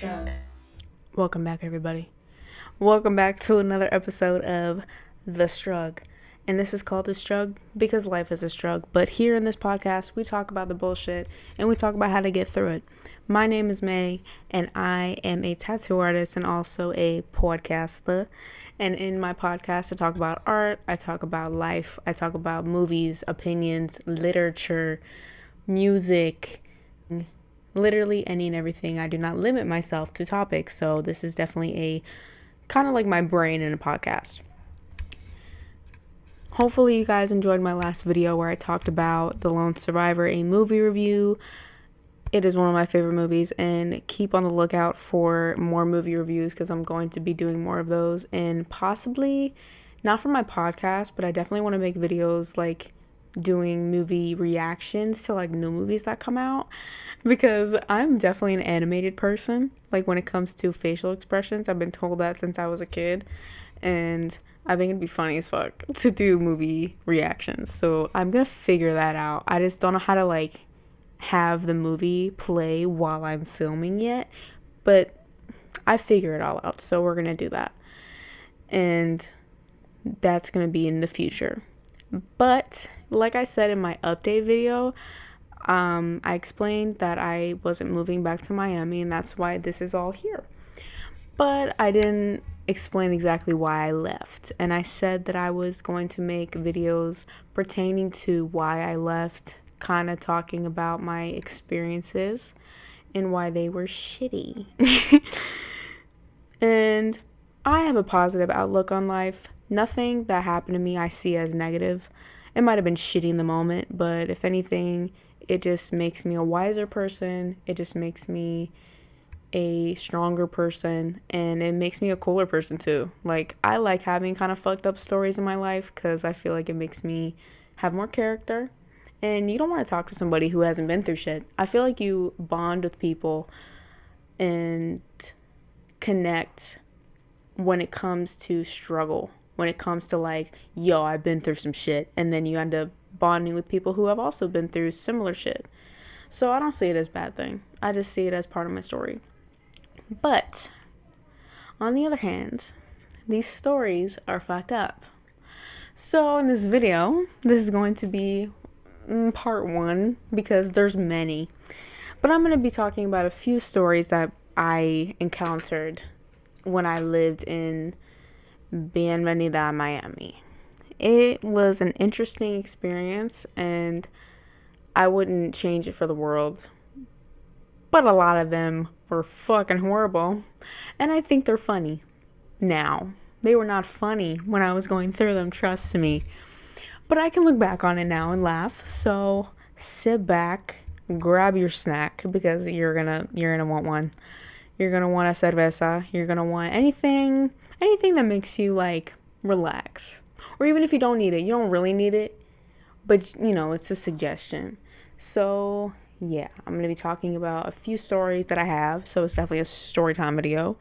Strug. Welcome back, everybody. Welcome back to another episode of The Strug. And this is called The Strug because life is a strug. But here in this podcast, we talk about the bullshit and we talk about how to get through it. My name is Mae, and I am a tattoo artist and also a podcaster. And in my podcast, I talk about art, I talk about life, I talk about movies, opinions, literature, music, literally any and everything. I do not limit myself to topics, so this is definitely a kind of like my brain in a podcast. Hopefully you guys enjoyed my last video where I talked about The Lone Survivor, a movie review. It is one of my favorite movies, and keep on the lookout for more movie reviews because I'm going to be doing more of those, and possibly not for my podcast, but I definitely want to make videos like doing movie reactions to like new movies that come out, because I'm definitely an animated person. Like when it comes to facial expressions, I've been told that since I was a kid, and I think it'd be funny as fuck to do movie reactions. So I'm gonna figure that out. I just don't know how to like have the movie play while I'm filming yet, but I figure it all out. So we're gonna do that, and that's gonna be in the future. But like I said in my update video, I explained that I wasn't moving back to Miami, and that's why this is all here. But I didn't explain exactly why I left. And I said that I was going to make videos pertaining to why I left, kind of talking about my experiences and why they were shitty. And I have a positive outlook on life. Nothing that happened to me I see as negative. It might have been shitty in the moment, but if anything, it just makes me a wiser person. It just makes me a stronger person, and it makes me a cooler person too. Like, I like having kind of fucked up stories in my life because I feel like it makes me have more character. And you don't want to talk to somebody who hasn't been through shit. I feel like you bond with people and connect when it comes to struggle, when it comes to like, yo, I've been through some shit, and then you end up bonding with people who have also been through similar shit. So I don't see it as a bad thing. I just see it as part of my story. But on the other hand, these stories are fucked up. So in this video, this is going to be part one because there's many. But I'm going to be talking about a few stories that I encountered when I lived in Bienvenida, Miami. It was an interesting experience, and I wouldn't change it for the world. But a lot of them were fucking horrible, and I think they're funny now. They were not funny when I was going through them, trust me. But I can look back on it now and laugh. So sit back, grab your snack, because you're gonna want one. You're gonna want a cerveza. You're gonna want anything that makes you like relax. Or even if you don't need it, you don't really need it, but you know, it's a suggestion. So yeah, I'm going to be talking about a few stories that I have. So it's definitely a story time video.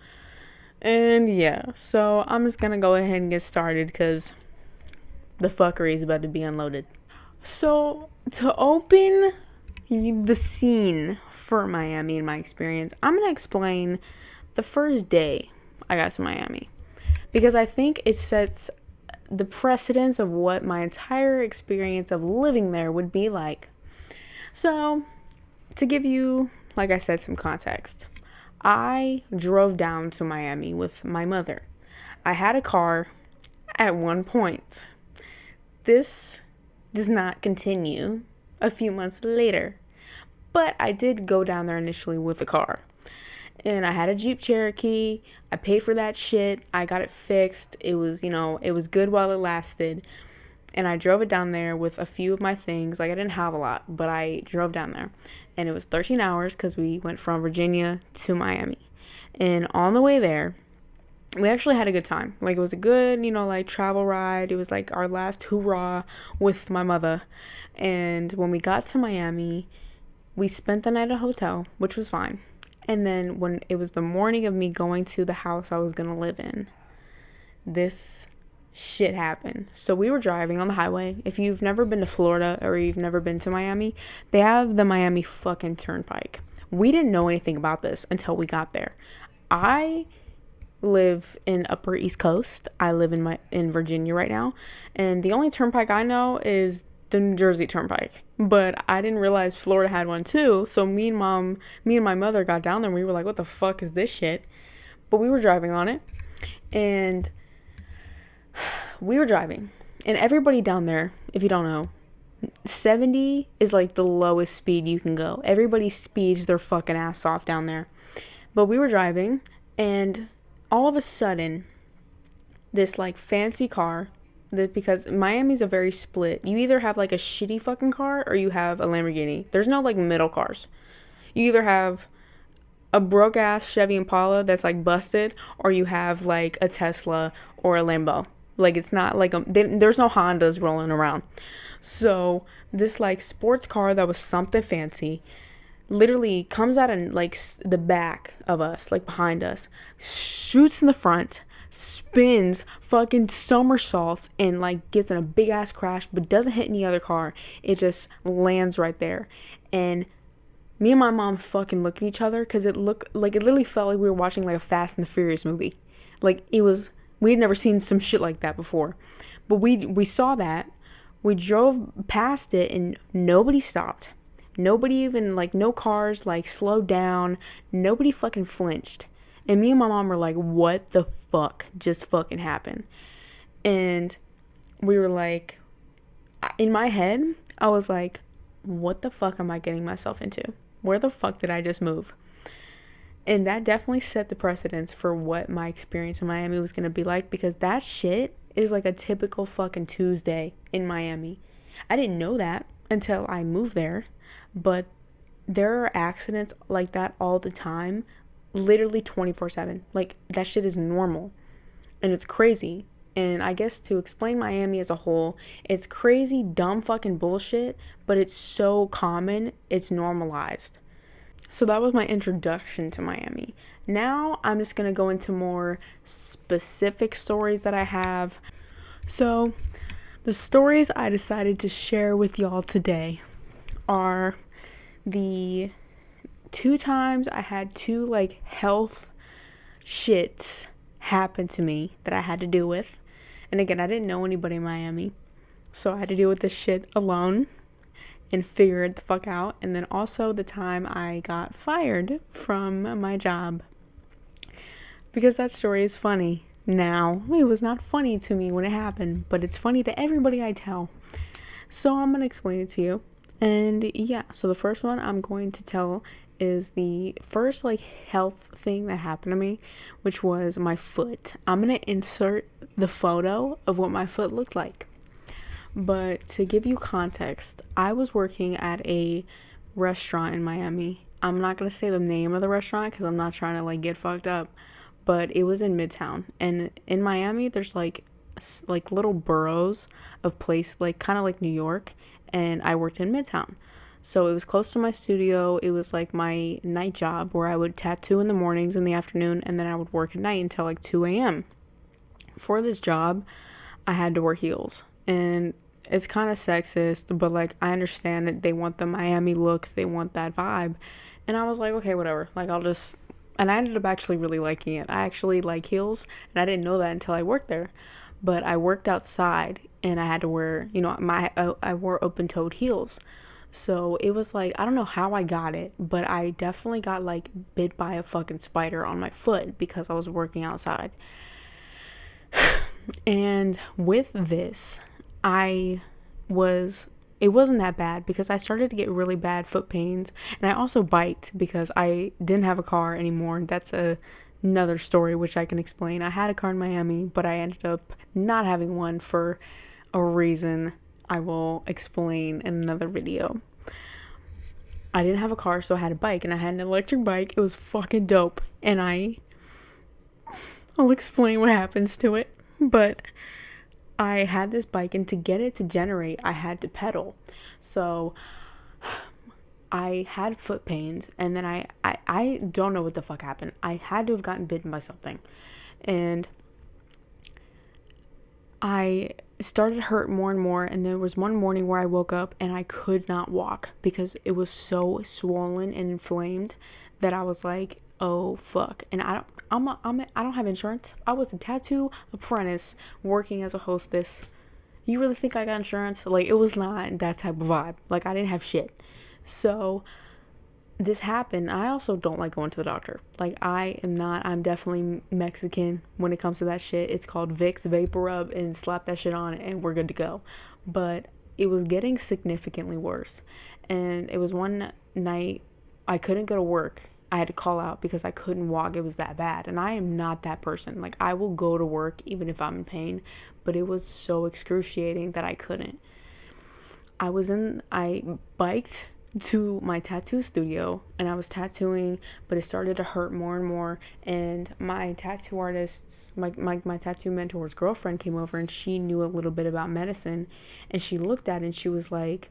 And yeah, so I'm just going to go ahead and get started because the fuckery is about to be unloaded. So to open the scene for Miami in my experience, I'm going to explain the first day I got to Miami, because I think it sets the precedence of what my entire experience of living there would be like. So to give you, like I said, some context, I drove down to Miami with my mother. I had a car at one point. This does not continue a few months later, but I did go down there initially with a car. And I had a Jeep Cherokee. I paid for that shit. I got it fixed. It was, it was good while it lasted. And I drove it down there with a few of my things. Like, I didn't have a lot, but I drove down there. And it was 13 hours because we went from Virginia to Miami. And on the way there, we actually had a good time. Like, it was a good, like travel ride. It was like our last hoorah with my mother. And when we got to Miami, we spent the night at a hotel, which was fine. And then when it was the morning of me going to the house I was going to live in, this shit happened. So we were driving on the highway. If you've never been to Florida or you've never been to Miami, they have the Miami fucking Turnpike, We didn't know anything about this until we got there. I live in Upper East Coast. I live in Virginia right now, and the only turnpike I know is the New Jersey Turnpike. But I didn't realize Florida had one too. So me and my mother got down there and we were like, what the fuck is this shit? But we were driving on it, and we were driving, and everybody down there, if you don't know, 70 is like the lowest speed you can go. Everybody speeds their fucking ass off down there. But we were driving, and all of a sudden, this like fancy car, that because Miami's a very split. You either have like a shitty fucking car or you have a Lamborghini. There's no like middle cars. You either have a broke ass Chevy Impala that's like busted, or you have like a Tesla or a Lambo. Like, it's not like there's no Hondas rolling around. So this like sports car that was something fancy literally comes out in like the back of us, like behind us, shoots in the front, spins, fucking somersaults, and like gets in a big ass crash, but doesn't hit any other car. It just lands right there. And me and my mom fucking look at each other, because it literally felt like we were watching like a Fast and the Furious movie. Like, we had never seen some shit like that before. But we saw that. We drove past it and nobody stopped. Nobody even, like, no cars, like, slowed down. Nobody fucking flinched. And me and my mom were like, what the fuck just fucking happened? And we were like, in my head, I was like, what the fuck am I getting myself into? Where the fuck did I just move? And that definitely set the precedence for what my experience in Miami was going to be like, because that shit is like a typical fucking Tuesday in Miami. I didn't know that until I moved there, but there are accidents like that all the time, literally 24/7. Like, that shit is normal, and it's crazy. And I guess to explain Miami as a whole, it's crazy, dumb fucking bullshit, but it's so common, it's normalized. So that was my introduction to Miami. Now I'm just going to go into more specific stories that I have. So the stories I decided to share with y'all today are the 2 times I had 2 like health shits happen to me that I had to deal with. And again, I didn't know anybody in Miami, so I had to deal with this shit alone and figure it the fuck out. And then also the time I got fired from my job, because that story is funny now. It was not funny to me when it happened, but it's funny to everybody I tell. So I'm gonna explain it to you. And yeah, so the first one I'm going to tell is the first like health thing that happened to me, which was my foot. I'm gonna insert the photo of what my foot looked like. But to give you context, I was working at a restaurant in Miami. I'm not gonna say the name of the restaurant because I'm not trying to like get fucked up, but it was in Midtown. And in Miami, there's like little boroughs of place, like kind of like New York, and I worked in Midtown. So it was close to my studio. It was like my night job where I would tattoo in the mornings and the afternoon, and then I would work at night until like 2 a.m. For this job, I had to wear heels. And it's kind of sexist, but like I understand that they want the Miami look, they want that vibe. And I was like, okay, whatever. Like, and I ended up actually really liking it. I actually like heels, and I didn't know that until I worked there. But I worked outside and I had to wear, I wore open-toed heels. So it was like, I don't know how I got it, but I definitely got like bit by a fucking spider on my foot because I was working outside. And with this, it wasn't that bad because I started to get really bad foot pains, and I also biked because I didn't have a car anymore. That's another story which I can explain. I had a car in Miami, but I ended up not having one for a reason I will explain in another video. I didn't have a car, so I had a bike, and I had an electric bike. It was fucking dope, and I'll explain what happens to it. But I had this bike, and to get it to generate, I had to pedal. So I had foot pains, and then I don't know what the fuck happened. I had to have gotten bitten by something. And it started to hurt more and more, and there was one morning where I woke up and I could not walk because it was so swollen and inflamed that I was like, oh fuck. And I don't have insurance. I was a tattoo apprentice working as a hostess. You really think I got insurance? Like, it was not that type of vibe. Like, I didn't have shit. So this happened. I also don't like going to the doctor. Like, I'm definitely Mexican when it comes to that shit. It's called Vicks Vapor Rub, and slap that shit on and we're good to go. But it was getting significantly worse. And it was one night I couldn't go to work. I had to call out because I couldn't walk. It was that bad. And I am not that person. Like, I will go to work even if I'm in pain. But it was so excruciating that I couldn't. I biked to my tattoo studio and I was tattooing, but it started to hurt more and more. And my tattoo artist's, my tattoo mentor's girlfriend came over, and she knew a little bit about medicine. And she looked at it and she was like,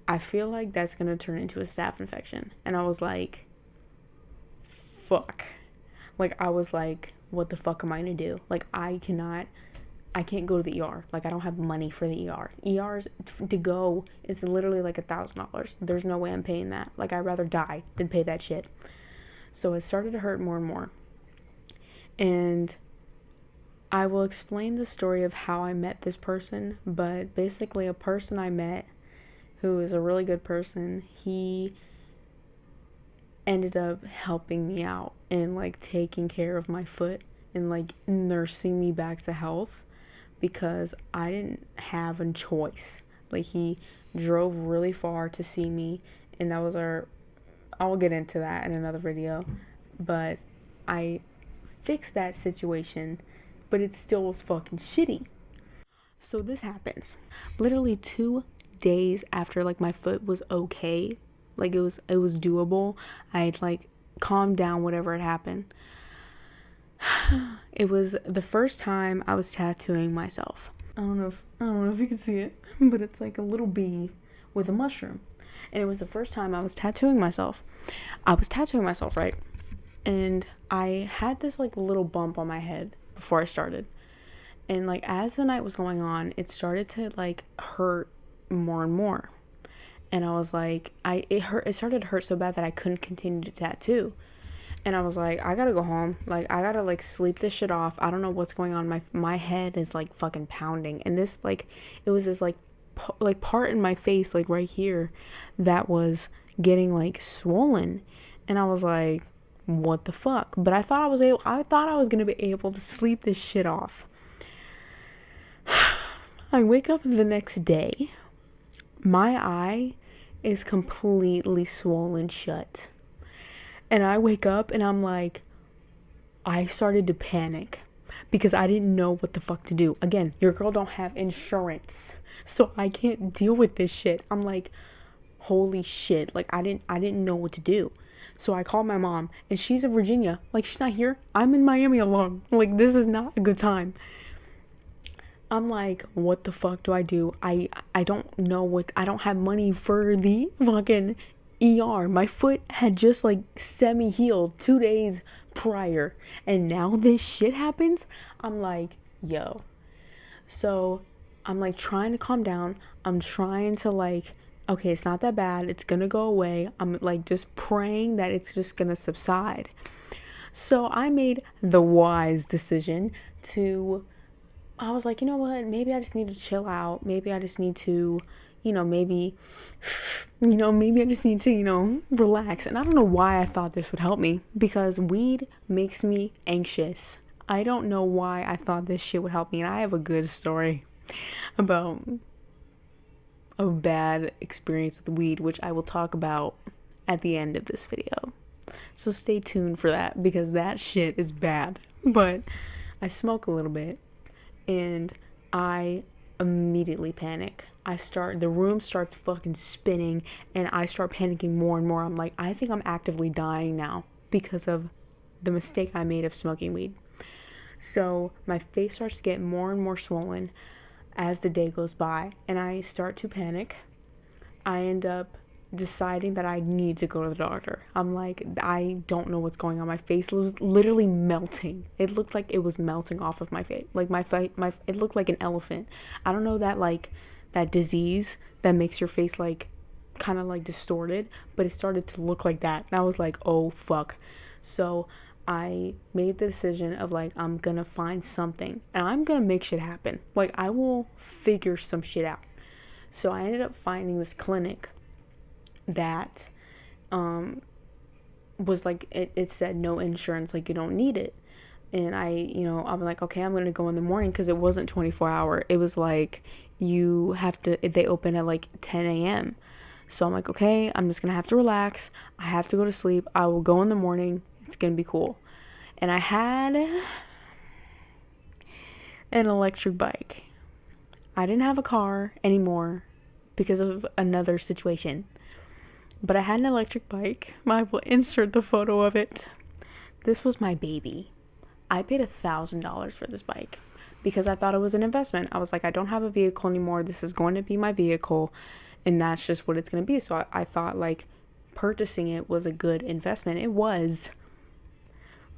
I feel like that's going to turn into a staph infection. And I was like, fuck. Like, I was like, what the fuck am I gonna do? Like, I can't go to the ER. Like, I don't have money for the ER. ERs to go is literally like $1,000. There's no way I'm paying that. Like, I'd rather die than pay that shit. So it started to hurt more and more. And I will explain the story of how I met this person, but basically a person I met who is a really good person, he ended up helping me out and like taking care of my foot and like nursing me back to health because I didn't have a choice. Like, he drove really far to see me, and that was I'll get into that in another video, but I fixed that situation, but it still was fucking shitty. So this happens literally 2 days after like my foot was okay. Like, it was doable. I'd like calmed down whatever had happened. It was the first time I was tattooing myself. I don't know if you can see it, but it's like a little bee with a mushroom. And it was the first time I was tattooing myself. I was tattooing myself, right? And I had this like little bump on my head before I started. And like as the night was going on, it started to like hurt more and more. And I was like, it started to hurt so bad that I couldn't continue to tattoo. And I was like, I gotta go home. Like, I gotta like sleep this shit off. I don't know what's going on. My head is like fucking pounding. And this like, it was this like part in my face, like right here, that was getting like swollen. And I was like, what the fuck? But I thought I was gonna be able to sleep this shit off. I wake up the next day. My eye is completely swollen shut. And I wake up and I'm like, I started to panic because I didn't know what the fuck to do. Again, your girl don't have insurance, so I can't deal with this shit. I'm like, holy shit. Like, I didn't know what to do. So I called my mom, and she's in Virginia. Like, she's not here. I'm in Miami alone. Like, this is not a good time. I'm like, what the fuck do I do? I don't know I don't have money for the fucking ER. My foot had just like semi-healed 2 days prior, and now this shit happens. I'm like, yo. So I'm like trying to calm down. I'm trying to like, okay, it's not that bad. It's gonna go away. I'm like just praying that it's just gonna subside. So I made the wise decision I was like, you know what? Maybe I just need to chill out. Maybe I just need to, maybe I just need to, relax. And I don't know why I thought this would help me, because weed makes me anxious. I don't know why I thought this shit would help me. And I have a good story about a bad experience with weed, which I will talk about at the end of this video. So stay tuned for that, because that shit is bad. But I smoke a little bit. And I immediately panic. The room starts fucking spinning, and I start panicking more and more. I'm like, I think I'm actively dying now because of the mistake I made of smoking weed. So my face starts to get more and more swollen as the day goes by, and I start to panic. I end up deciding that I need to go to the doctor. I'm like, I don't know what's going on. My face was literally melting. It looked like it was melting off of my face. Like it looked like an elephant. I don't know that disease that makes your face like kind of like distorted, but it started to look like that. And I was like, oh fuck. So I made the decision of like, I'm gonna find something and I'm gonna make shit happen. Like, I will figure some shit out. So I ended up finding this clinic that was like, it said no insurance, like you don't need it. And I'm like, okay, I'm gonna go in the morning, because it wasn't 24-hour. It was like, they open at like 10 a.m. So I'm like, okay, I'm just gonna have to relax. I have to go to sleep. I will go in the morning. It's gonna be cool. And I had an electric bike. I didn't have a car anymore because of another situation. But I had an electric bike. I will insert the photo of it. This was my baby. I paid $1,000 for this bike because I thought it was an investment. I was like, I don't have a vehicle anymore. This is going to be my vehicle, and that's just what it's going to be. So I thought like purchasing it was a good investment. It was.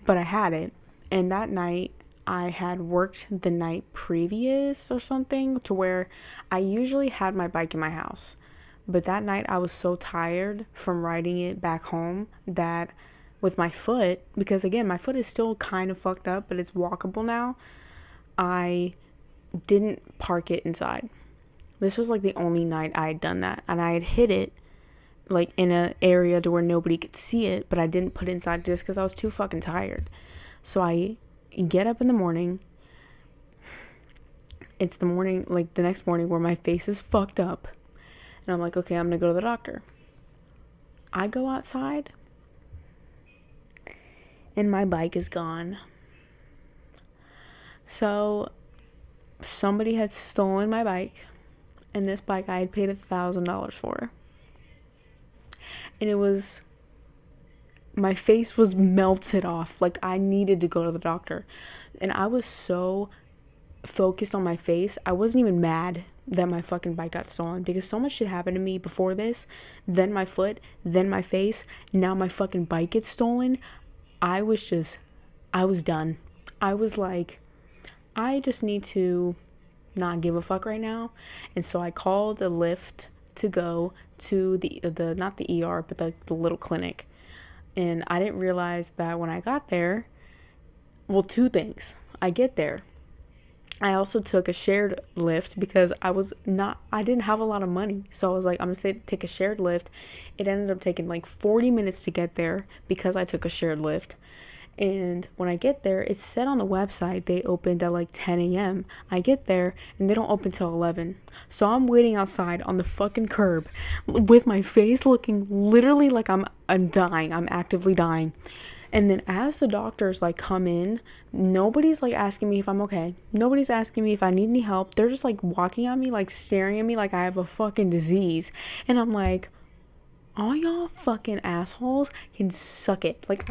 But I had it. And that night, I had worked the night previous or something, to where I usually had my bike in my house. But that night I was so tired from riding it back home that with my foot, because again, my foot is still kind of fucked up, but it's walkable now, I didn't park it inside. This was like the only night I had done that. And I had hit it like in an area to where nobody could see it, but I didn't put it inside just because I was too fucking tired. So I get up in the morning. It's the morning, like the next morning, where my face is fucked up. And I'm like, okay, I'm gonna go to the doctor. I go outside and my bike is gone. So somebody had stolen my bike, and this bike I had paid $1,000 for. And my face was melted off. Like, I needed to go to the doctor. And I was so focused on my face, I wasn't even mad that my fucking bike got stolen, because so much shit happened to me before this. Then my foot, then my face, now my fucking bike gets stolen. I was done. I was like, I just need to not give a fuck right now. And so I called a Lyft to go to the not the ER, but the little clinic. And I didn't realize that when I got there, well, two things. I get there, I also took a shared Lyft because I didn't have a lot of money. So I was like, I'm gonna take a shared Lyft. It ended up taking like 40 minutes to get there because I took a shared Lyft. And when I get there, it said on the website they opened at like 10 a.m. I get there and they don't open till 11. So I'm waiting outside on the fucking curb with my face looking literally like I'm dying. I'm actively dying. And then as the doctors like come in, nobody's like asking me if I'm okay. Nobody's asking me if I need any help. They're just like walking at me, like staring at me like I have a fucking disease. And I'm like, all y'all fucking assholes can suck it. Like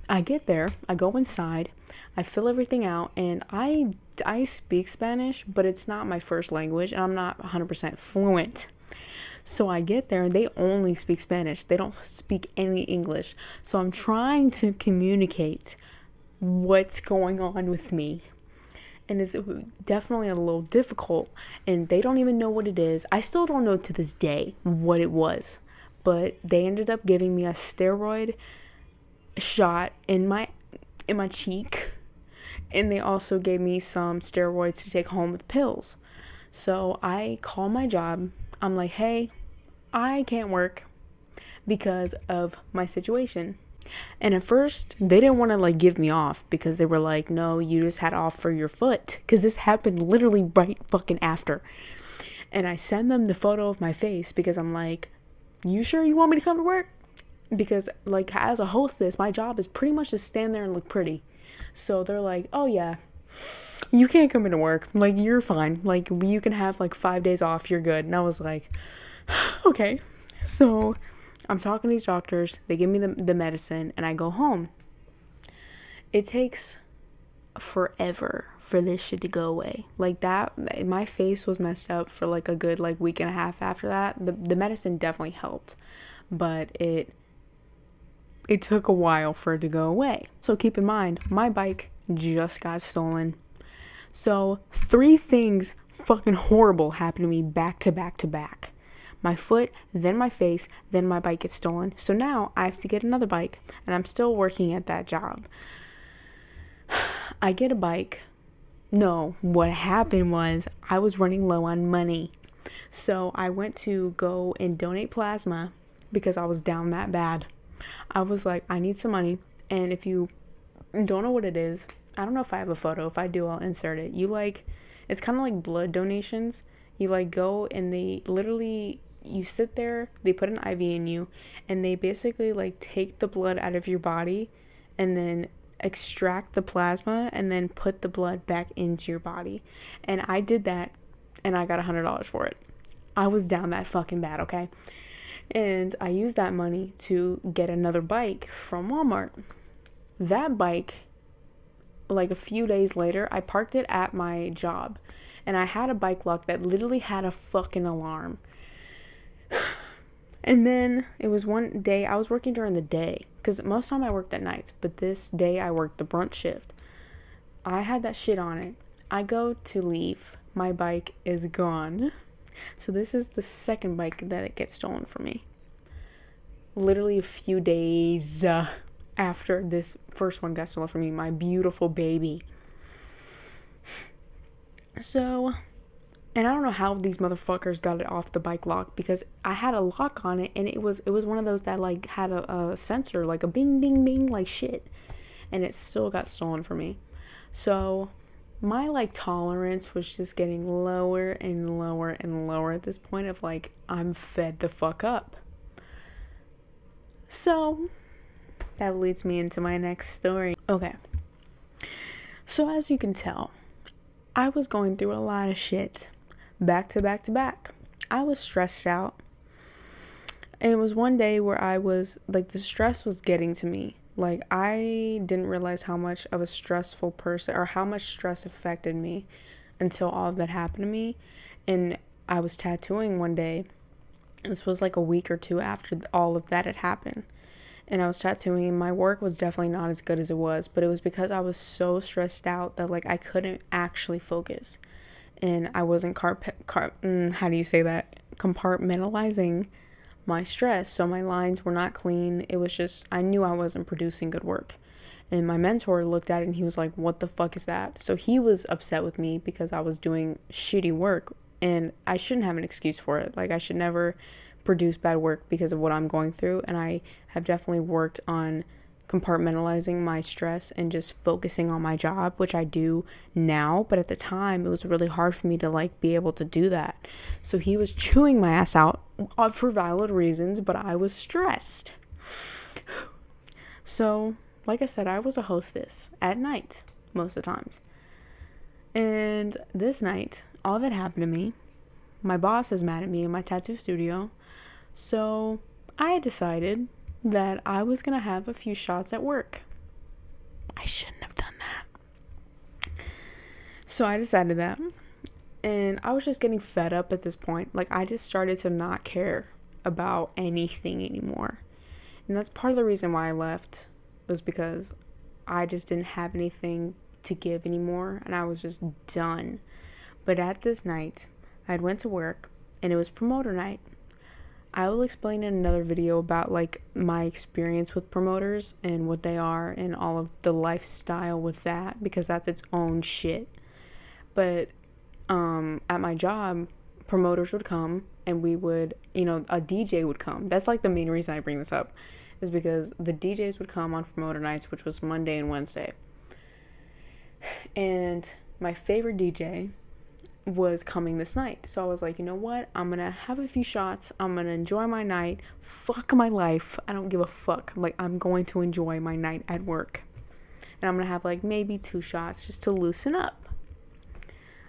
I get there, I go inside, I fill everything out, and I speak Spanish, but it's not my first language, and I'm not 100% fluent. So I get there and they only speak Spanish. They don't speak any English. So I'm trying to communicate what's going on with me. And it's definitely a little difficult. And they don't even know what it is. I still don't know to this day what it was. But they ended up giving me a steroid shot in my cheek. And they also gave me some steroids to take home with pills. So I call my job. I'm like, hey, I can't work because of my situation. And at first, they didn't want to like give me off because they were like, no, you just had off for your foot. Because this happened literally right fucking after. And I send them the photo of my face because I'm like, you sure you want me to come to work? Because like as a hostess, my job is pretty much to stand there and look pretty. So they're like, oh yeah, you can't come into work. Like, you're fine. Like, you can have like 5 days off. You're good. And I was like, okay. So I'm talking to these doctors. They give me the medicine and I go home. It takes forever for this shit to go away. Like that, my face was messed up for like a good like week and a half after that. The medicine definitely helped, but it took a while for it to go away. So keep in mind, my bike just got stolen. So 3 things fucking horrible happened to me back to back to back. My foot, then my face, then my bike gets stolen. So now I have to get another bike, and I'm still working at that job. I get a bike. No, what happened was I was running low on money. So I went to go and donate plasma because I was down that bad. I was like, I need some money. And if you don't know what it is, I don't know if I have a photo. If I do, I'll insert it. It's kind of like blood donations. You like go and they literally, you sit there, they put an IV in you, and they basically like take the blood out of your body and then extract the plasma and then put the blood back into your body. And I did that and I got $100 for it. I was down that fucking bad, okay? And I used that money to get another bike from Walmart. That bike, like a few days later, I parked it at my job. And I had a bike lock that literally had a fucking alarm. And then it was one day, I was working during the day. Because most of the time I worked at nights. But this day I worked the brunch shift. I had that shit on it. I go to leave. My bike is gone. So this is the second bike that it gets stolen from me. Literally a few days after this first one got stolen from me. My beautiful baby. So, and I don't know how these motherfuckers got it off the bike lock, because I had a lock on it, and it was one of those that like had a sensor, like a bing bing bing, like shit, and it still got stolen from me. So my like tolerance was just getting lower and lower and lower at this point of like, I'm fed the fuck up. So that leads me into my next story. Okay, so as you can tell, I was going through a lot of shit back to back to back. I was stressed out. And it was one day where I was like, the stress was getting to me. Like, I didn't realize how much of a stressful person, or how much stress affected me, until all of that happened to me. And I was tattooing one day. This was like a week or two after all of that had happened. And I was tattooing, and my work was definitely not as good as it was, but it was because I was so stressed out that like I couldn't actually focus, and I wasn't compartmentalizing my stress. So my lines were not clean. It was just, I knew I wasn't producing good work. And my mentor looked at it and he was like, what the fuck is that? So he was upset with me because I was doing shitty work, and I shouldn't have an excuse for it. Like, I should never produce bad work because of what I'm going through. And I have definitely worked on compartmentalizing my stress and just focusing on my job, which I do now, but at the time it was really hard for me to like be able to do that. So he was chewing my ass out for valid reasons, but I was stressed. So like I said, I was a hostess at night most of the times, and this night all that happened to me, my boss is mad at me in my tattoo studio. So I had decided that I was going to have a few shots at work. I shouldn't have done that. So I decided that. And I was just getting fed up at this point. Like, I just started to not care about anything anymore. And that's part of the reason why I left, was because I just didn't have anything to give anymore. And I was just done. But at this night, I went to work, and it was promoter night. I will explain in another video about like my experience with promoters and what they are and all of the lifestyle with that, because that's its own shit. But at my job, promoters would come, and we would, a DJ would come. That's like the main reason I bring this up, is because the DJs would come on promoter nights, which was Monday and Wednesday. And my favorite DJ was coming this night. So I was like, you know what? I'm going to have a few shots. I'm going to enjoy my night. Fuck my life. I don't give a fuck. Like, I'm going to enjoy my night at work. And I'm going to have like maybe 2 shots just to loosen up.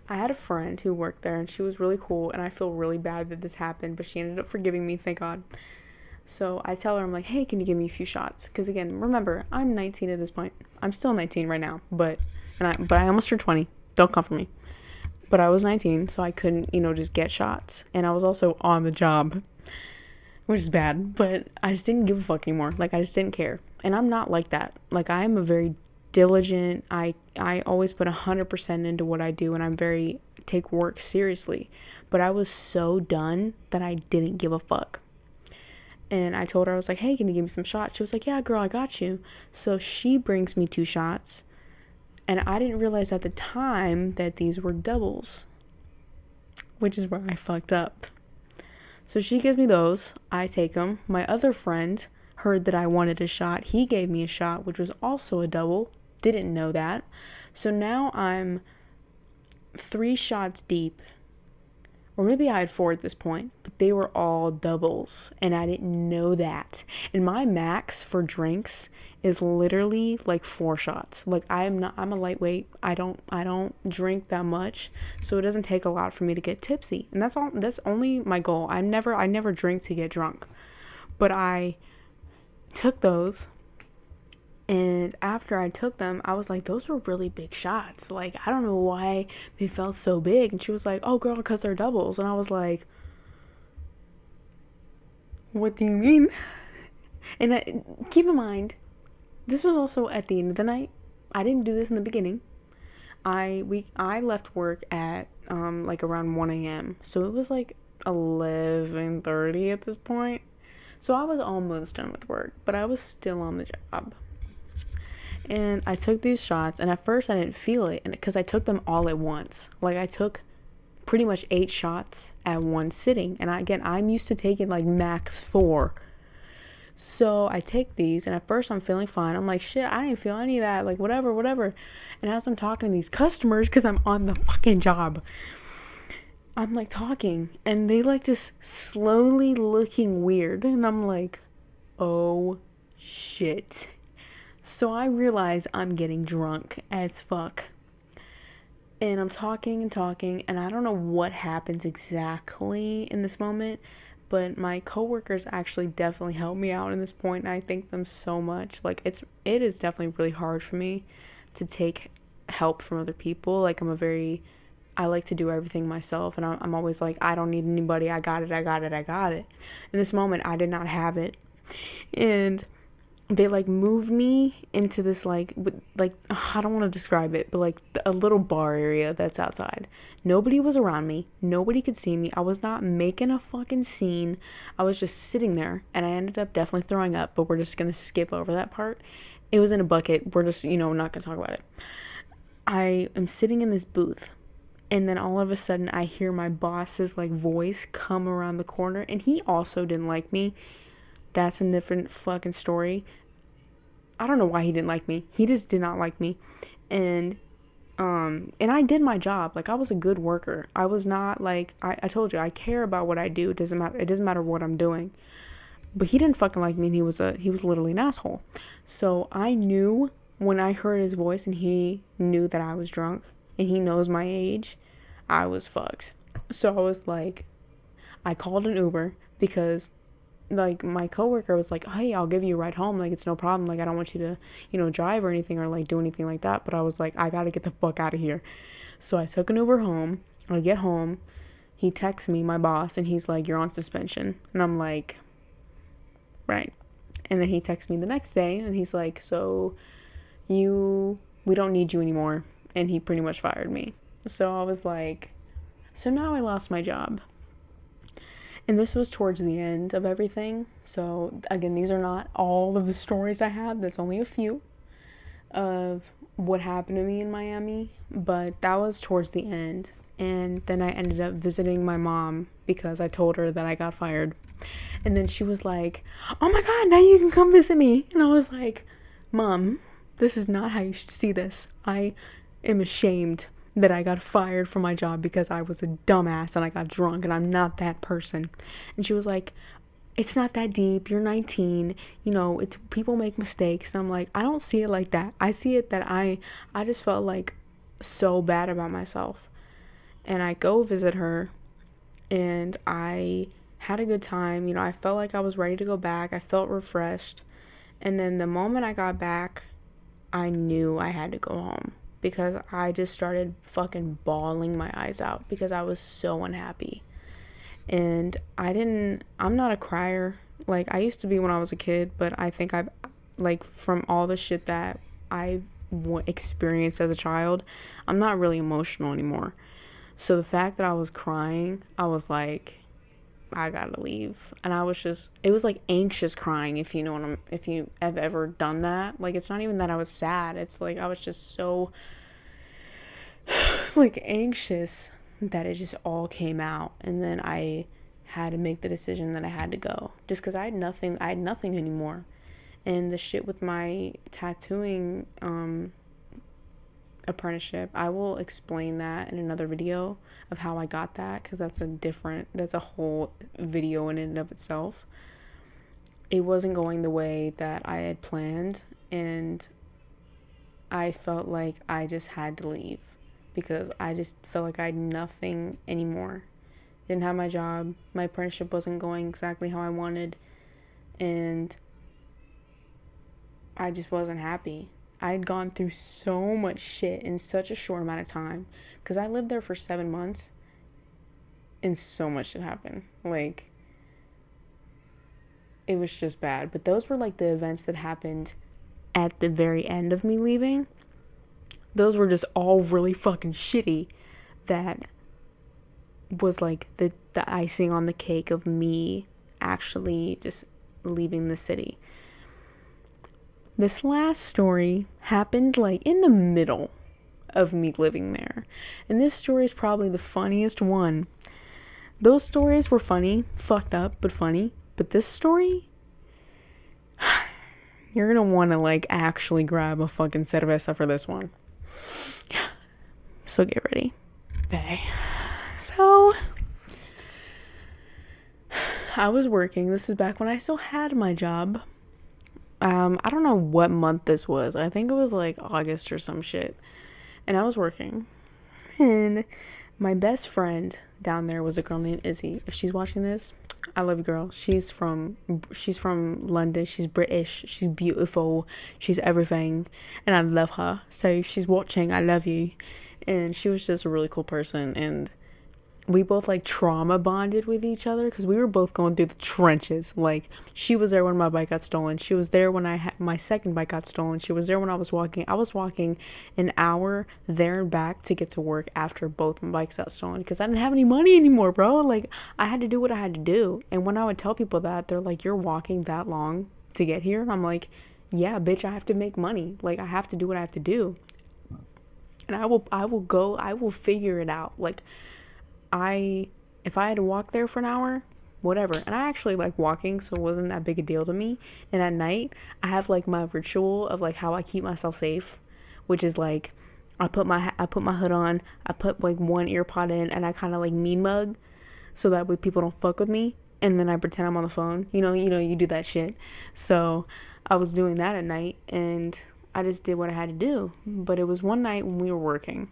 I had a friend who worked there, and she was really cool, and I feel really bad that this happened, but she ended up forgiving me, thank God. So I tell her, I'm like, hey, can you give me a few shots? Because again, remember, I'm 19 at this point. I'm still 19 right now, but I almost turned 20. Don't come for me. But I was 19, so I couldn't, just get shots. And I was also on the job, which is bad, but I just didn't give a fuck anymore. Like, I just didn't care. And I'm not like that. Like, I am a very diligent, I always put 100% into what I do, and I'm very, take work seriously. But I was so done that I didn't give a fuck. And I told her, I was like, hey, can you give me some shots? She was like, yeah, girl, I got you. So she brings me 2 shots. And I didn't realize at the time that these were doubles, which is where I fucked up. So she gives me those. I take them. My other friend heard that I wanted a shot. He gave me a shot, which was also a double. Didn't know that. So now I'm 3 shots deep. Or maybe I had 4 at this point, but they were all doubles, and I didn't know that. And my max for drinks is literally like 4 shots. Like, I'm a lightweight. I don't drink that much, so it doesn't take a lot for me to get tipsy. And that's only my goal. I never drink to get drunk. But I took those, and after I took them, I was like, those were really big shots. Like, I don't know why they felt so big. And she was like, oh, girl, because they're doubles. And I was like, what do you mean? And keep in mind, this was also at the end of the night. I didn't do this in the beginning. I left work at like around 1 a.m. So it was like 11:30 at this point. So I was almost done with work, but I was still on the job. And I took these shots, and at first I didn't feel it, and because I took them all at once. Like, I took pretty much 8 shots at one sitting, and I'm used to taking like max 4. So I take these, and at first I'm feeling fine. I'm like, shit, I didn't feel any of that, like whatever. And as I'm talking to these customers, because I'm on the fucking job, I'm like talking, and they like just slowly looking weird, and I'm like, oh shit. So I realize I'm getting drunk as fuck. And I'm talking, and I don't know what happens exactly in this moment, but my coworkers actually definitely helped me out in this point, and I thank them so much. Like, it is definitely really hard for me to take help from other people. Like, I like to do everything myself, and I'm always like, I don't need anybody, I got it. In this moment, I did not have it. And they like moved me into this like I don't want to describe it, but like a little bar area that's outside. Nobody was around me. Nobody could see me. I was not making a fucking scene. I was just sitting there, and I ended up definitely throwing up, but we're just going to skip over that part. It was in a bucket. We're just, not going to talk about it. I am sitting in this booth, and then all of a sudden I hear my boss's like voice come around the corner, and he also didn't like me. That's a different fucking story. I don't know why he didn't like me. He just did not like me. And I did my job. Like, I was a good worker. I was not like, I told you, I care about what I do. It doesn't matter what I'm doing. But he didn't fucking like me, and he was literally an asshole. So I knew when I heard his voice, and he knew that I was drunk, and he knows my age, I was fucked. So I was like, I called an Uber, because like my coworker was like, hey, I'll give you a ride home, like it's no problem, like I don't want you to drive or anything or like do anything like that. But I was like, I gotta get the fuck out of here. So I took an Uber home. I get home, he texts me, my boss, and he's like, you're on suspension. And I'm like, right. And then he texts me the next day, and he's like, so we don't need you anymore. And he pretty much fired me. So I was like, so now I lost my job. And this was towards the end of everything. So again, these are not all of the stories I have. That's only a few of what happened to me in Miami. But that was towards the end. And then I ended up visiting my mom because I told her that I got fired. And then she was like, oh my God, now you can come visit me. And I was like, Mom, this is not how you should see this. I am ashamed that I got fired from my job because I was a dumbass and I got drunk, and I'm not that person. And she was like, it's not that deep. You're 19. It's people make mistakes. And I'm like, I don't see it like that. I see it that I just felt like so bad about myself. And I go visit her, and I had a good time. You know, I felt like I was ready to go back. I felt refreshed. And then the moment I got back, I knew I had to go home because I just started fucking bawling my eyes out because I was so unhappy. And I'm not a crier. Like, I used to be when I was a kid, but I think I've, like, from all the shit that I experienced as a child, I'm not really emotional anymore. So the fact that I was crying, I was like, I gotta leave. And it was like anxious crying, if you have ever done that. Like, it's not even that I was sad. It's like, I was just so, like, anxious that it just all came out. And then I had to make the decision that I had to go. Just because I had nothing anymore. And the shit with my tattooing, apprenticeship, I will explain that in another video of how I got that, because that's a whole video in and of itself. It wasn't going the way that I had planned, and I felt like I just had to leave because I just felt like I had nothing anymore. Didn't have my job, my apprenticeship wasn't going exactly how I wanted, and I just wasn't happy. I had gone through so much shit in such a short amount of time because I lived there for 7 months and so much shit happened. Like, it was just bad. But those were like the events that happened at the very end of me leaving. Those were just all really fucking shitty. That was like the icing on the cake of me actually just leaving the city. This last story happened like in the middle of me living there. And this story is probably the funniest one. Those stories were funny, fucked up, but funny. But this story, you're gonna want to like actually grab a fucking cerveza for this one. So get ready. Okay. So I was working. This is back when I still had my job. I don't know what month this was. I think it was like August or some shit. And I was working. And my best friend down there was a girl named Izzy. If she's watching this, I love you, girl. She's from London. She's British. She's beautiful. She's everything. And I love her. So if she's watching, I love you. And she was just a really cool person. And we both like trauma bonded with each other because we were both going through the trenches. Like, she was there when my bike got stolen. She was there when my second bike got stolen. She was there when I was walking an hour there and back to get to work after both my bikes got stolen because I didn't have any money anymore, bro. Like, I had to do what I had to do. And when I would tell people that, they're like, you're walking that long to get here? And I'm like, yeah, bitch, I have to make money. Like, I have to do what I have to do. And I will figure it out. Like, if I had to walk there for an hour, whatever. And I actually like walking, so it wasn't that big a deal to me. And at night, I have like my ritual of like how I keep myself safe, which is like I put my hood on, I put like one ear pod in, and I kind of like mean mug so that way people don't fuck with me, and then I pretend I'm on the phone. You do that shit. So I was doing that at night, and I just did what I had to do. But it was one night when we were working,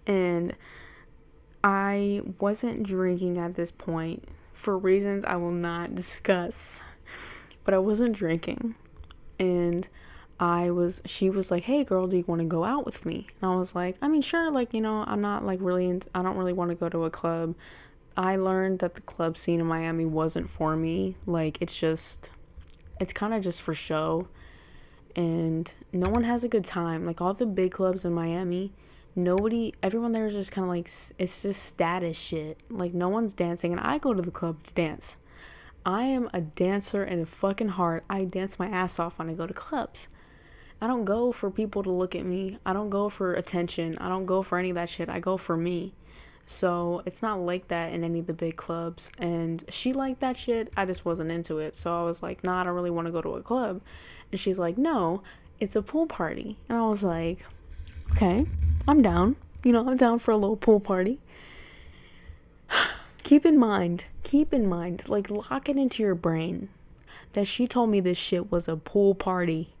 and I wasn't drinking at this point for reasons I will not discuss, but I wasn't drinking. And she was like, hey girl, do you want to go out with me? And I was like, I mean, sure. Like, I'm not like I don't really want to go to a club. I learned that the club scene in Miami wasn't for me. Like, it's kind of just for show. And no one has a good time. Like, all the big clubs in Miami, everyone there is just kind of like, it's just status shit. Like, no one's dancing, and I go to the club to dance. I am a dancer in a fucking heart. I dance my ass off when I go to clubs. I don't go for people to look at me. I don't go for attention. I don't go for any of that shit. I go for me. So it's not like that in any of the big clubs. And she liked that shit. I just wasn't into it. So I was like, nah, I don't really want to go to a club. And she's like, no, it's a pool party. And I was like, okay, I'm down. I'm down for a little pool party. Keep in mind, like, lock it into your brain that she told me this shit was a pool party.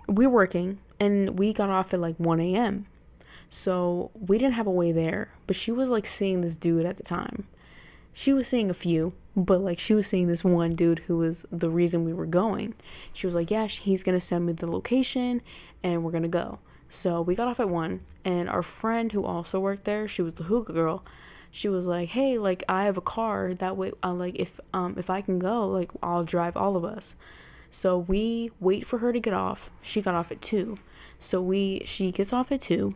We're working, and we got off at like 1 a.m. So we didn't have a way there, but she was like seeing this dude at the time. She was seeing a few, but like she was seeing this one dude who was the reason we were going. She was like, yeah, he's gonna send me the location and we're gonna go. So we got off at 1, and our friend who also worked there, she was the hookah girl. She was like, hey, like I have a car, that way like if I can go, like I'll drive all of us. So we wait for her to get off. She got off at 2. So she gets off at 2.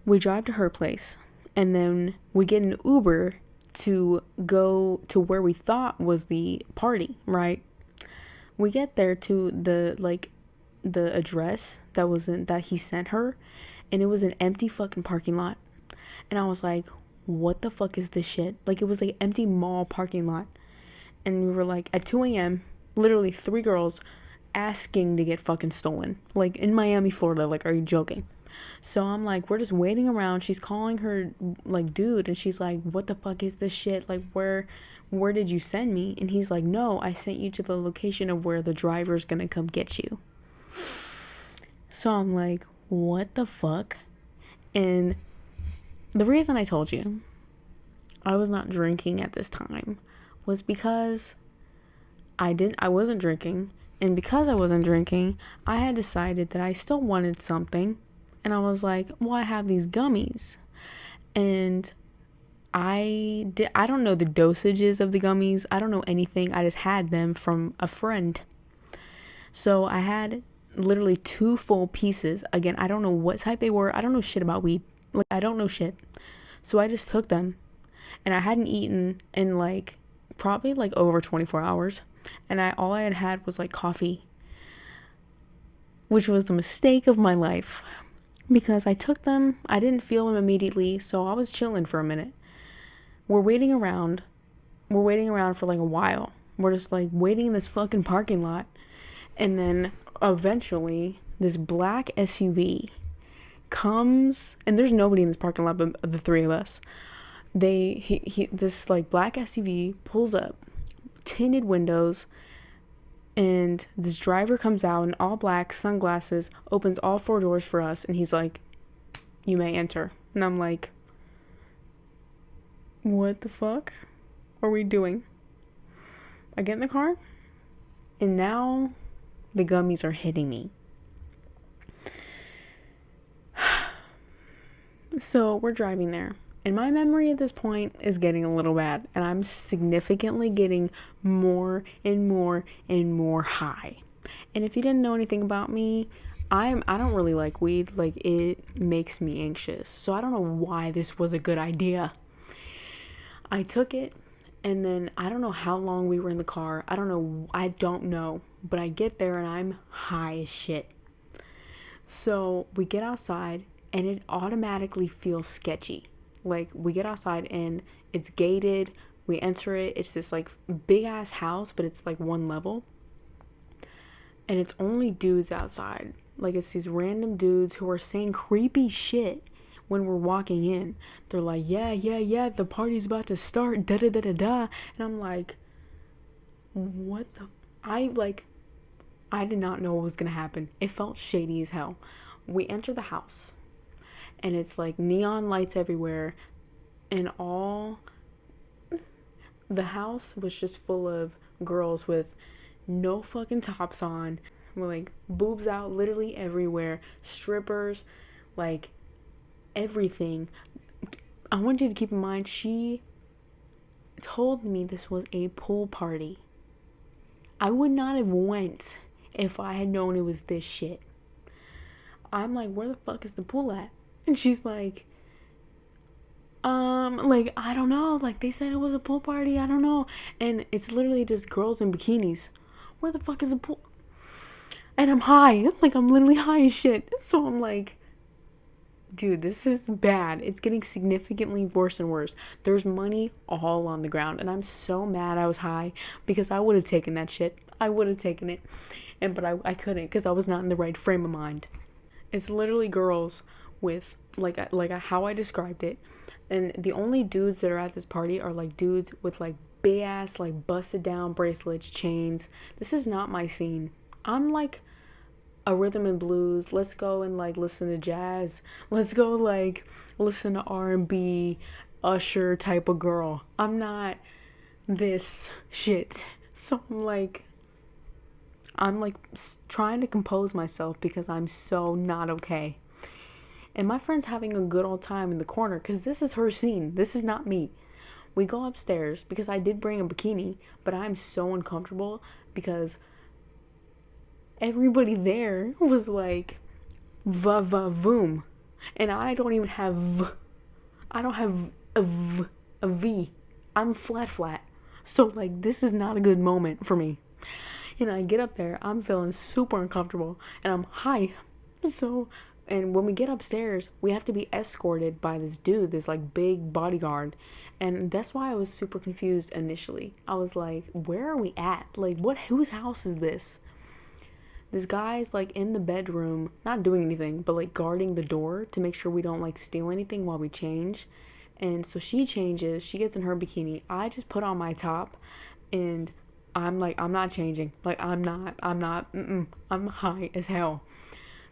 We drive to her place, and then we get an Uber to go to where we thought was the party, right? We get there to the address that he sent her, and it was an empty fucking parking lot. And I was like, what the fuck is this shit? Like, it was like empty mall parking lot. And we were like, at 2 a.m., literally 3 girls asking to get fucking stolen. Like, in Miami, Florida. Like, are you joking? So I'm like, we're just waiting around. She's calling her, like, dude. And she's like, what the fuck is this shit? Like, where did you send me? And he's like, no, I sent you to the location of where the driver's gonna come get you. So I'm like, what the fuck? And the reason I told you I was not drinking at this time was because I wasn't drinking. And because I wasn't drinking, I had decided that I still wanted something. And I was like, well, I have these gummies. And I don't know the dosages of the gummies. I don't know anything. I just had them from a friend. So I had literally 2 full pieces. Again, I don't know what type they were. I don't know shit about weed. Like, I don't know shit. So I just took them. And I hadn't eaten in like probably like over 24 hours. And all I had was like coffee, which was the mistake of my life, because I took them. I didn't feel them immediately, so I was chilling for a minute. We're waiting around for like a while. We're just like waiting in this fucking parking lot. And then eventually this black SUV comes, and there's nobody in this parking lot but the 3 of us. This like black SUV pulls up, tinted windows, and this driver comes out in all black, sunglasses, opens all 4 doors for us, and he's like, you may enter. And I'm like, what the fuck are we doing? I get in the car, and now the gummies are hitting me. So we're driving there, and my memory at this point is getting a little bad, and I'm significantly getting more and more and more high. And if you didn't know anything about me, I don't really like weed. Like, it makes me anxious. So I don't know why this was a good idea. I took it, and then I don't know how long we were in the car. I don't know, but I get there and I'm high as shit. So we get outside, and it automatically feels sketchy. Like, we get outside and it's gated. We enter it. It's this like big ass house, but it's like 1 level. And it's only dudes outside. Like, it's these random dudes who are saying creepy shit when we're walking in. They're like, yeah, the party's about to start, da da da da da. And I'm like, what the? I did not know what was gonna happen. It felt shady as hell. We enter the house, and it's like neon lights everywhere, and the house was just full of girls with no fucking tops on, with like boobs out literally everywhere, strippers, like everything. I want you to keep in mind, she told me this was a pool party. I would not have went if I had known it was this shit. I'm like, where the fuck is the pool at? And she's like, like, I don't know. Like, they said it was a pool party. I don't know. And it's literally just girls in bikinis. Where the fuck is the pool? And I'm high. Like, I'm literally high as shit. So I'm like, dude, this is bad. It's getting significantly worse and worse. There's money all on the ground. And I'm so mad I was high, because I would have taken that shit. I would have taken it. But I couldn't, because I was not in the right frame of mind. It's literally girls with, like how I described it. And the only dudes that are at this party are, like, dudes with, like, big ass, like, busted down bracelets, chains. This is not my scene. I'm, like, a rhythm and blues. Let's go and, like, listen to jazz. Let's go, like, listen to R&B. Usher type of girl. I'm not this shit. So I'm like trying to compose myself because I'm so not okay. And my friend's having a good old time in the corner because this is her scene. This is not me. We go upstairs because I did bring a bikini, but I'm so uncomfortable because everybody there was like, va-va-voom. And I don't even have I don't have a V. I'm flat. So like, this is not a good moment for me. And I get up there, I'm feeling super uncomfortable, and I'm high. So, and when we get upstairs, we have to be escorted by this dude, this like big bodyguard. And that's why I was super confused initially. I was like, where are we at? Like, whose house is this? This guy's like in the bedroom, not doing anything, but like guarding the door to make sure we don't like steal anything while we change. And so she changes, she gets in her bikini. I just put on my top, and I'm like, I'm not changing. Like, I'm high as hell.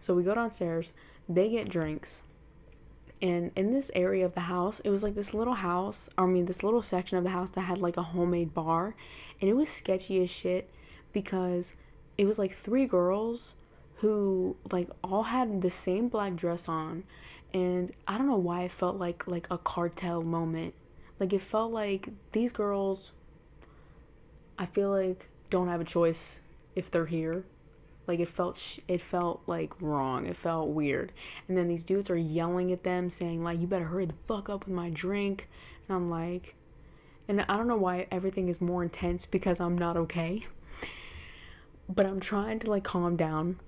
So we go downstairs, they get drinks. And in this area of the house, it was like this little this little section of the house that had like a homemade bar. And it was sketchy as shit because it was like 3 girls who like all had the same black dress on. And I don't know why it felt like a cartel moment. Like, it felt like these girls, I feel like, don't have a choice if they're here. Like, it felt like wrong. It felt weird. And then these dudes are yelling at them, saying like, you better hurry the fuck up with my drink. And I'm like, and I don't know why everything is more intense because I'm not okay. But I'm trying to like calm down.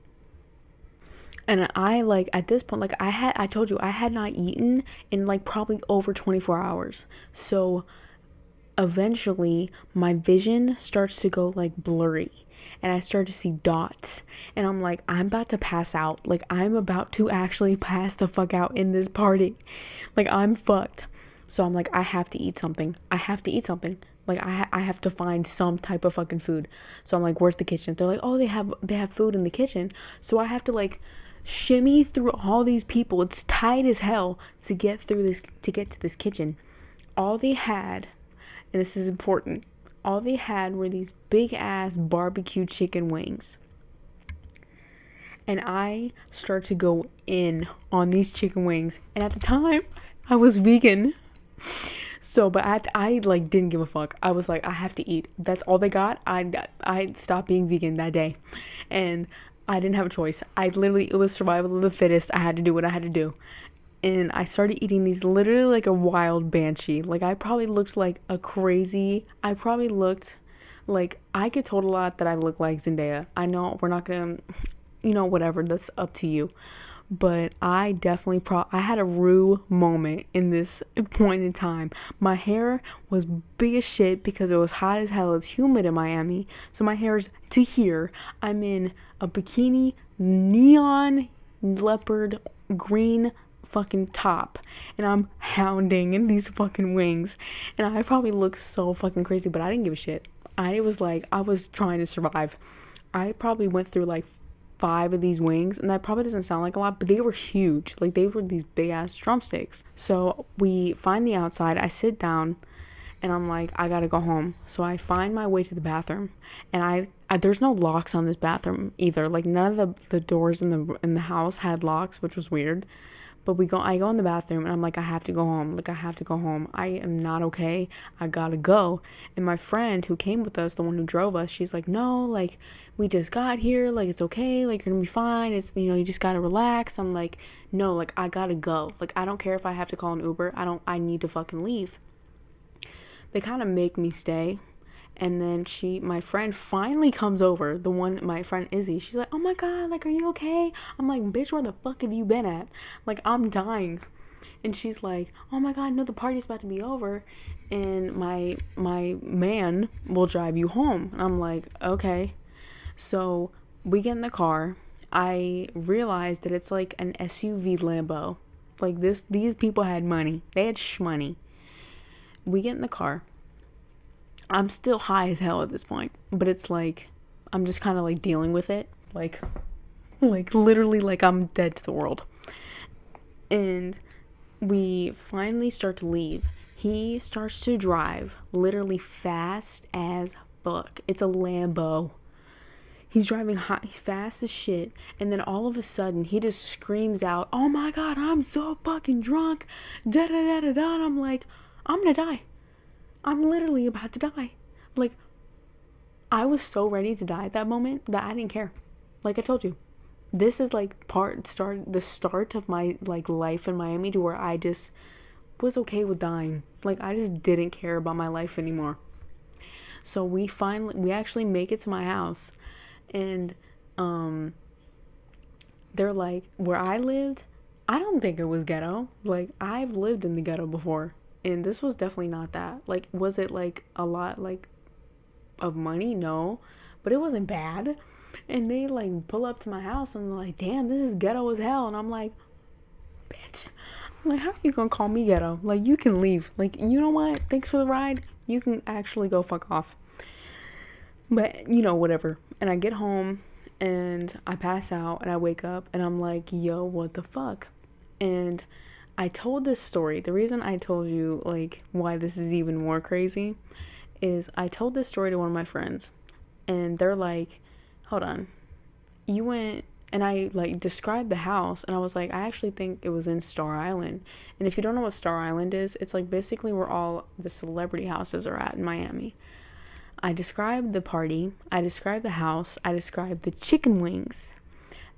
And I like, at this point, like I told you, I had not eaten in like probably over 24 hours. So eventually my vision starts to go like blurry, and I start to see dots, and I'm like, I'm about to pass out. Like, I'm about to actually pass the fuck out in this party. Like, I'm fucked. So I'm like, I have to eat something. Like, I have to find some type of fucking food. So I'm like, where's the kitchen? They're like, oh, they have food in the kitchen. So I have to like shimmy through all these people. It's tight as hell to get to this kitchen. All they had, and this is important, all they had were these big ass barbecue chicken wings. And I start to go in on these chicken wings. And at the time, I was vegan. So, but I like didn't give a fuck. I was like, I have to eat. That's all they got. I stopped being vegan that day. And I didn't have a choice. It was survival of the fittest. I had to do what I had to do. And I started eating these literally like a wild banshee. Like, I probably looked like I get told a lot that I look like Zendaya. I know we're not gonna, whatever, that's up to you. But I definitely I had a Rue moment in this point in time. My hair was big as shit because it was hot as hell. It's humid in Miami. So my hair's to here. I'm in a bikini, neon leopard green fucking top, and I'm hounding in these fucking wings, and I probably look so fucking crazy, but I didn't give a shit. I was trying to survive. I probably went through like 5 of these wings, and that probably doesn't sound like a lot, but they were huge. Like, they were these big ass drumsticks. So we find the outside. I sit down, and I'm like, I gotta go home. So I find my way to the bathroom, and I there's no locks on this bathroom either. Like, none of the doors in the house had locks, which was weird. But I go in the bathroom, and I'm like, I have to go home. Like, I have to go home. I am not okay. I gotta go. And my friend who came with us, the one who drove us, she's like, no, like, we just got here. Like, it's okay. Like, you're gonna be fine. It's, you just gotta relax. I'm like, no, like, I gotta go. Like, I don't care if I have to call an Uber. I need to fucking leave. They kind of make me stay. And then my friend finally comes over, my friend Izzy. She's like, oh my God, like, are you okay? I'm like, bitch, where the fuck have you been at? Like, I'm dying. And she's like, oh my God, no, the party's about to be over, and my man will drive you home. And I'm like, okay. So we get in the car. I realized that it's like an SUV Lambo. Like, these people had money. They had shmoney. We get in the car. I'm still high as hell at this point, but it's like, I'm just kind of like dealing with it. Like literally, like, I'm dead to the world. And we finally start to leave. He starts to drive literally fast as fuck. It's a Lambo. He's driving hot, fast as shit. And then all of a sudden, he just screams out, "Oh my God, I'm so fucking drunk." Da da da da da. And I'm like, I'm gonna die. I'm literally about to die. Like, I was so ready to die at that moment that I didn't care. Like I told you, this is like the start of my like life in Miami, to where I just was okay with dying. Like, I just didn't care about my life anymore. So we actually make it to my house, and they're like, where I lived, I don't think it was ghetto. Like, I've lived in the ghetto before, and this was definitely not that. Like, was it like a lot like of money? No, but it wasn't bad. And they like pull up to my house and they're like, "Damn, this is ghetto as hell." And I'm like, "Bitch, I'm like, how are you gonna call me ghetto? Like, you can leave. Like, you know what? Thanks for the ride. You can actually go fuck off." But, whatever. And I get home and I pass out and I wake up and I'm like, yo, what the fuck? And I told this story. The reason I told you, like, why this is even more crazy is I told this story to one of my friends. And they're like, hold on. You went... And I, like, described the house, and I was like, I actually think it was in Star Island. And if you don't know what Star Island is, it's, like, basically where all the celebrity houses are at in Miami. I described the party. I described the house. I described the chicken wings.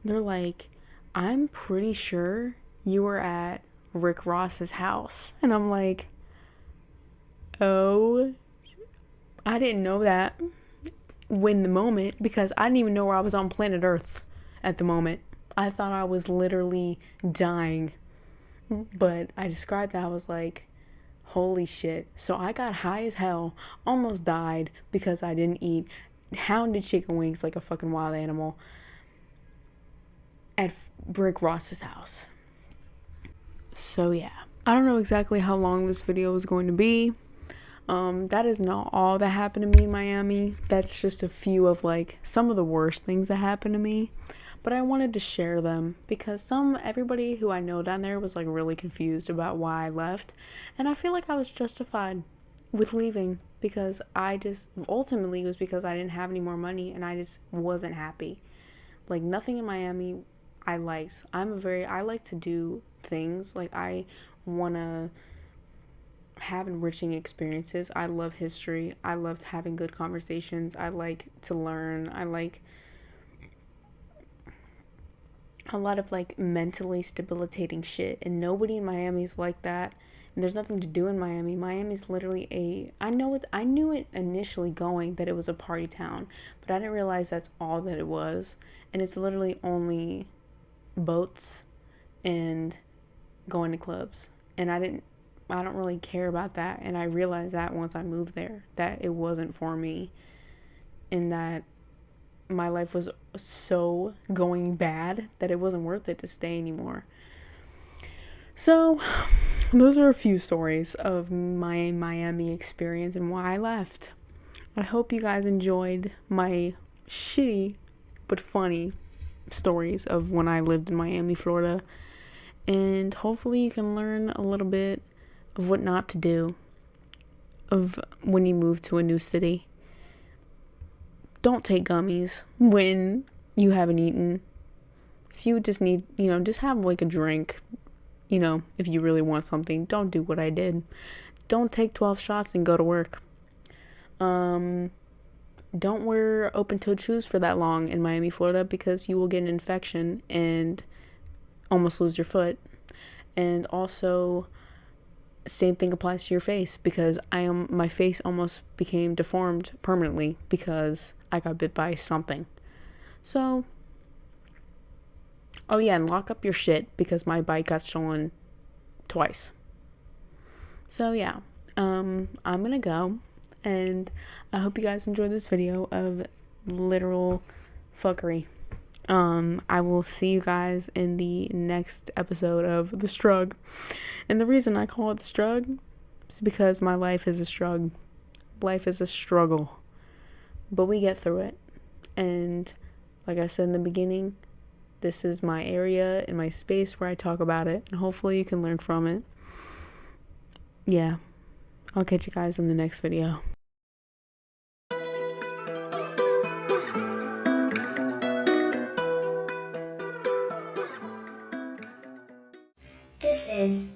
They're like, I'm pretty sure you were at Rick Ross's house. And I'm like, oh, I didn't know that when the moment, because I didn't even know where I was on planet Earth. At the moment, I thought I was literally dying, but I described that. I was like, holy shit. So I got high as hell, almost died because I didn't eat hounded chicken wings like a fucking wild animal at Rick Ross's house. So yeah, I don't know exactly how long this video is going to be. That is not all that happened to me in Miami. That's just a few of like some of the worst things that happened to me. But I wanted to share them because everybody who I know down there was like really confused about why I left. And I feel like I was justified with leaving because ultimately it was because I didn't have any more money and I just wasn't happy. Like, nothing in Miami I liked. I like to do things. Like, I want to have enriching experiences. I love history. I loved having good conversations. I like to learn. I like a lot of like mentally debilitating shit, and nobody in Miami is like that. And there's nothing to do in Miami. Miami's literally I knew it initially going that it was a party town, but I didn't realize that's all that it was. And it's literally only boats and going to clubs. And I don't really care about that. And I realized that once I moved there, that it wasn't for me, and that my life was so going bad that it wasn't worth it to stay anymore. So those are a few stories of my Miami experience and why I left. I hope you guys enjoyed my shitty but funny stories of when I lived in Miami, Florida. And hopefully you can learn a little bit of what not to do of when you move to a new city. Don't take gummies when you haven't eaten. If you just need, just have like a drink, if you really want something. Don't do what I did. Don't take 12 shots and go to work. Don't wear open-toed shoes for that long in Miami, Florida, because you will get an infection and almost lose your foot. And also, same thing applies to your face, because my face almost became deformed permanently because I got bit by something. So, oh yeah, and lock up your shit because my bike got stolen twice. So yeah, I'm gonna go, and I hope you guys enjoyed this video of literal fuckery. I will see you guys in the next episode of The Strug. And the reason I call it The Strug is because my life is a strug. Life is a struggle. But we get through it. And like I said in the beginning, this is my area and my space where I talk about it. And hopefully you can learn from it. Yeah. I'll catch you guys in the next video. This is